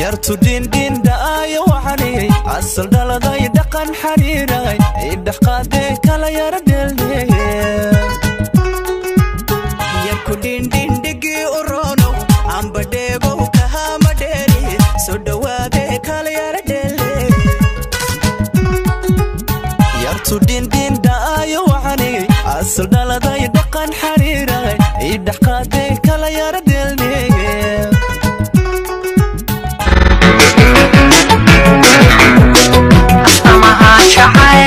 yartu din din daayo waxani asal daladay dhaqan xariiray idh qaadee kala yara dheelnay yarku din din dhigi orono amba dheego kaha madheeri soo dhawaade kala yara dheelnay yartu din din daayo waxani asal daladay dhaqan xariiray idh qaadee kala yara dheelnay شعاع